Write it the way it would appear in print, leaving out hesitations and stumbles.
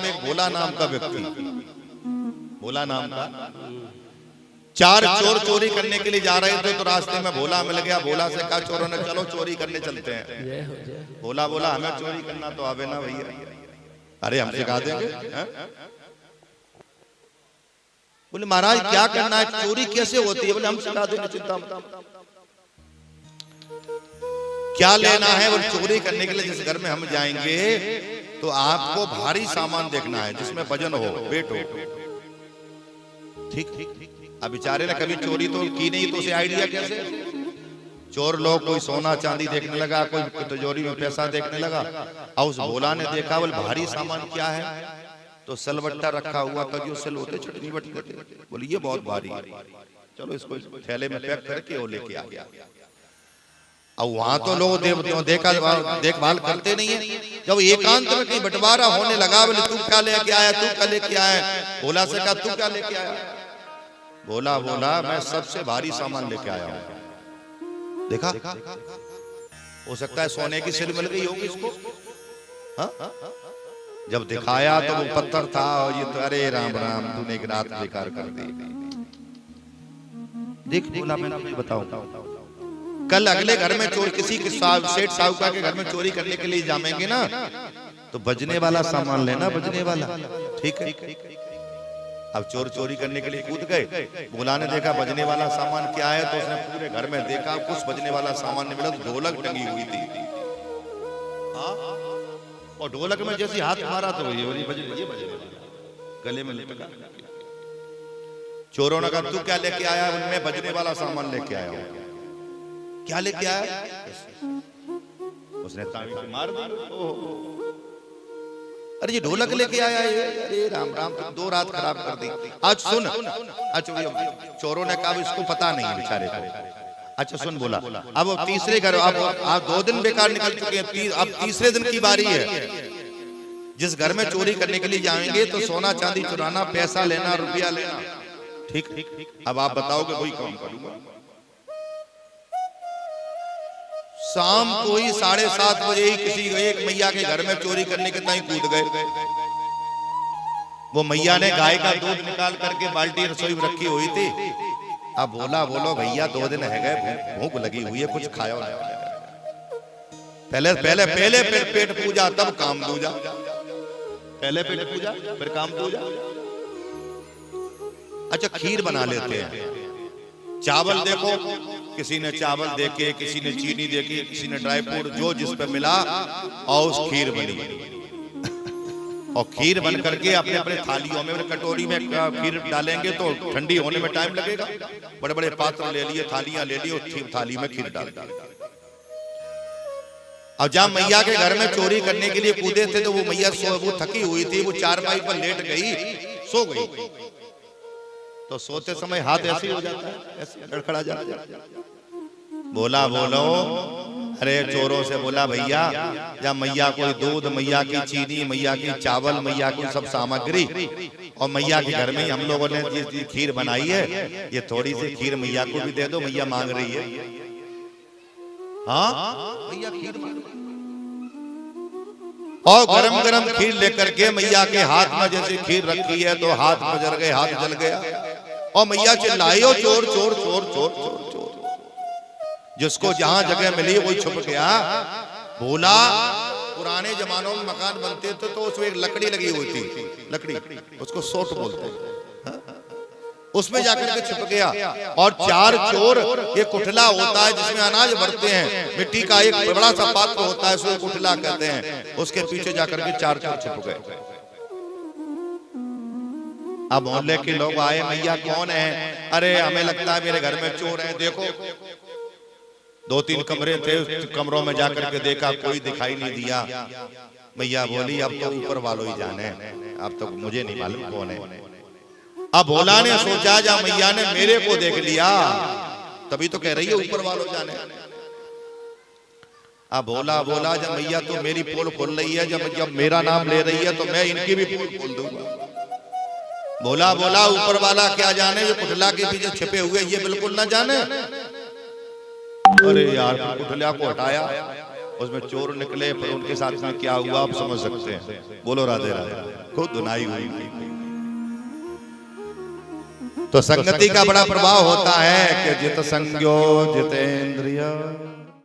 में एक भोला नाम का व्यक्ति, भोला नाम का, 4 चोर चोरी करने के लिए जा रहे थे तो रास्ते में भोला मिल गया। भोला से कहा चोरों ने चलो चोरी करने चलते हैं। भोला बोला हमें चोरी करना तो आवे ना भैया। अरे हम सिखा देंगे। बोले महाराज क्या करना है, चोरी कैसे होती है? बोले हम सिखा देंगे, चिंता मत। क्या लेना है? वो चोरी करने के लिए जिस घर में हम जाएंगे तो आपको भारी सामान देखना है जिसमें वजन हो, वेट हो। ठीक। अब बेचारे ने कभी चोरी तो की नहीं तो उसे आइडिया कैसे? चोर लोग कोई सोना चांदी देखने लगा, कोई तिजोरी में पैसा देखने लगा। और उस भोला ने देखा बोले भारी सामान क्या है? तो सलवट्टा रखा हुआ था, जो सिल होते चटनी बटते। बोले ये बहुत भारी है, चलो इसको थैले में पैक करके वो लेके आ गया। अब वहां तो लोग देखभाल करते नहीं है। जब एकांत में कहीं बंटवारा होने लगा, बोले तू क्या लेके आया, तू क्या लेके आया? भोला से कहा तू क्या लेके आया? भोला बोला मैं सबसे भारी सामान लेके आया हूं। देखा, हो सकता है सोने की सिल मिल गई होगी इसको। हाँ? जब दिखाया तो वो पत्थर था और ये तो अरे राम राम तूने एक रात बेकार कर दी। देख बोला मैं तुझे बताऊं, कल अगले घर में चोर किसी के सेठ साहूकार के घर में चोरी करने के लिए जाएंगे ना तो बजने वाला सामान लेना, बजने वाला। ठीक है। अब चोर चोरी करने के लिए कूद गए। भोला ने देखा बजने वाला सामान क्या है तो उसने पूरे घर में देखा, कुछ बजने वाला सामान नहीं मिला। तो ढोलक टंगी हुई थी और ढोलक में जैसे हाथ मारा तो ये बजे गले में लटका। चोरों ने कहा तू क्या लेके आया? उनमें बजने वाला सामान लेके आया हूं। क्या लेके आया? उसने ताली से मार दी। अरे ये ढोलक लेके आया है। अरे राम राम तो 2 रात खराब कर दी। आज सुन, अच्छा चोरों ने कहा इसको पता नहीं है बेचारे को। अच्छा सुन बोला अब तीसरे घर, अब 2 दिन बेकार निकल चुके हैं, अब तीसरे दिन की बारी है। जिस घर में चोरी करने के लिए जाएंगे तो सोना चांदी चुराना, पैसा लेना, रुपया लेना। ठीक। अब आप बताओगे वही काम करूंगा। शाम को ही 7:30 बजे ही किसी एक मैया के घर में चोरी करने के ताई कूद गए। वो मैया ने गाय का दूध निकाल करके बाल्टी रसोई में रखी हुई थी। अब बोलो भैया 2 दिन है गए, भूख लगी हुई है, कुछ खाओ। पहले पेट पूजा तब काम दूजा। पहले पेट पूजा फिर काम दूजा। अच्छा खीर बना लेते हैं। चावल देखो, किसी ने चावल देके, किसी ने चीनी देके, किसी ने ड्राई फ्रूट, जो जिस पे मिला और उस खीर बनी। और खीर बन करके अपने अपने थालियों में, कटोरी में खीर डालेंगे तो ठंडी होने में टाइम लगेगा। बड़े बड़े पात्र ले लिए, थालियां ले ली और थाली में खीर डाल दी। अब जब मैया के घर में चोरी करने के लिए कूदे थे तो वो मैया वो थकी हुई थी, वो चारपाई पर लेट गई, सो गई। तो सोते समय हाथ ऐसे ही हो जाता है, ऐसे लड़खड़ा जाता है। बोलो अरे चोरों से बोला भैया जब मैया कोई दूध, मैया की चीनी, मैया की चावल, मैया की सब सामग्री, और मैया के घर में ही हम लोगों ने ये खीर बनाई है, ये थोड़ी सी खीर मैया को भी दे दो, मैया मांग रही है। हाँ मैया खीर मांग रही। और गरम गरम खीर लेकर के मैया के हाथ में जैसे खीर रखी है तो हाथ मजर गए, हाथ जल गया। और मैया चिल्लाई चोर चोर चोर चोर चोर चोर। जिसको जहां जगह मिली वही छुप गया। बोला पुराने जमानों में मकान बनते थे तो उसमें एक लकड़ी लगी हुई थी, लकड़ी, उसको सोट बोलते हैं। उसमें जाकर के छुप गया। और 4 चोर, ये कुठला होता है जिसमें अनाज भरते हैं, मिट्टी का एक बड़ा सा पात्र होता है, उसको कुठला कहते हैं। उसके पीछे जाकर के 4 चोर छुप गए। अब मोहल्ले के लोग आए, मैया कौन है? अरे हमें लगता है मेरे घर में चोर है, देखो। 2-3 कमरे थे, कमरों में जाकर के देखा, कोई दिखाई नहीं दिया। मैया बोली अब तो ऊपर वालों ही जाने, अब तो मुझे नहीं मालूम कौन है। अब भोला ने सोचा जब मैया ने मेरे को देख लिया, तभी तो कह रही है ऊपर वालों जाने। अब बोला जब मैया तो मेरी पोल खोल रही है, जब मेरा नाम ले रही है तो मैं इनकी भी पोल खोल दूंगा। बोला ऊपर वाला क्या जाने, जो कुठला के पीछे छिपे हुए ये बिल्कुल ना जाने। अरे यार कुठला को हटाया, उसमें चोर निकले, फिर उनके साथ में क्या हुआ आप समझ सकते हैं। बोलो राधे राधे। खूब धुनाई हुई। तो संगति का बड़ा प्रभाव होता है कि जित संज्ञो जितेंद्रिय